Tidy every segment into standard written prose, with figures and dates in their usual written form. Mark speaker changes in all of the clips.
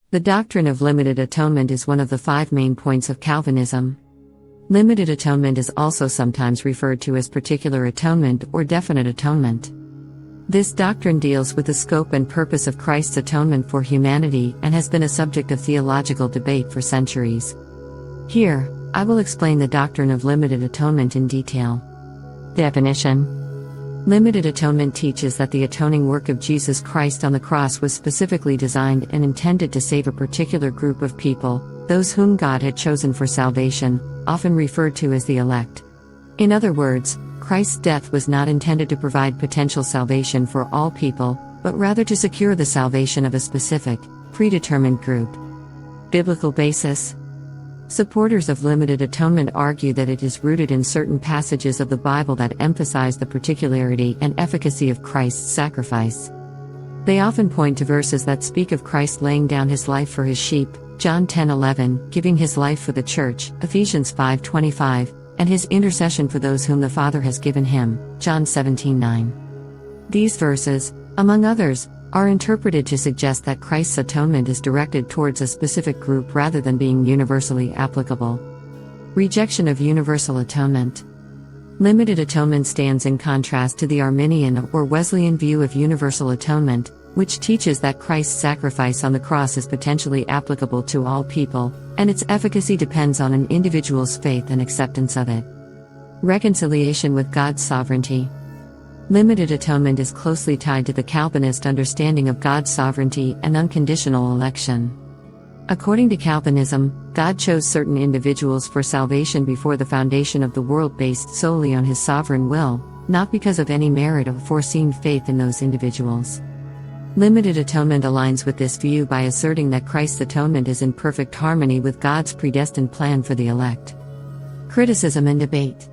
Speaker 1: The doctrine of limited atonement is one of the 5 main points of Calvinism. Limited atonement is also sometimes referred to as particular atonement or definite atonement. This doctrine deals with the scope and purpose of Christ's atonement for humanity and has been a subject of theological debate for centuries. Here, I will explain the doctrine of limited atonement in detail. Definition: Limited atonement teaches that the atoning work of Jesus Christ on the cross was specifically designed and intended to save a particular group of people, those whom God had chosen for salvation, often referred to as the elect. In other words, Christ's death was not intended to provide potential salvation for all people, but rather to secure the salvation of a specific, predetermined group. Biblical basis: Supporters of limited atonement argue that it is rooted in certain passages of the Bible that emphasize the particularity and efficacy of Christ's sacrifice. They often point to verses that speak of Christ laying down his life for his sheep, John 10:11, giving his life for the church, Ephesians 5:25, and his intercession for those whom the Father has given him, John 17:9. These verses, among others, are interpreted to suggest that Christ's atonement is directed towards a specific group rather than being universally applicable. Rejection of universal atonement. Limited atonement stands in contrast to the Arminian or Wesleyan view of universal atonement, which teaches that Christ's sacrifice on the cross is potentially applicable to all people, and its efficacy depends on an individual's faith and acceptance of it. Reconciliation with God's sovereignty. Limited atonement is closely tied to the Calvinist understanding of God's sovereignty and unconditional election. According to Calvinism, God chose certain individuals for salvation before the foundation of the world based solely on his sovereign will, not because of any merit or foreseen faith in those individuals. Limited atonement aligns with this view by asserting that Christ's atonement is in perfect harmony with God's predestined plan for the elect. Criticism and debate.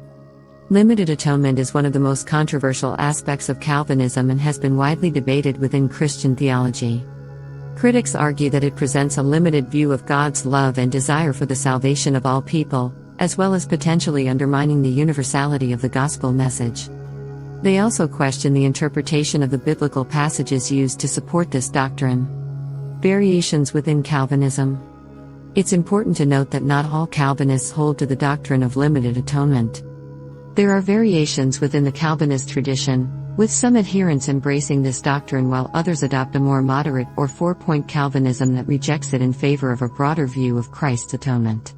Speaker 1: Limited atonement is one of the most controversial aspects of Calvinism and has been widely debated within Christian theology. Critics argue that it presents a limited view of God's love and desire for the salvation of all people, as well as potentially undermining the universality of the gospel message. They also question the interpretation of the biblical passages used to support this doctrine. Variations within Calvinism. It's important to note that not all Calvinists hold to the doctrine of limited atonement. There are variations within the Calvinist tradition, with some adherents embracing this doctrine while others adopt a more moderate or 4-point Calvinism that rejects it in favor of a broader view of Christ's atonement.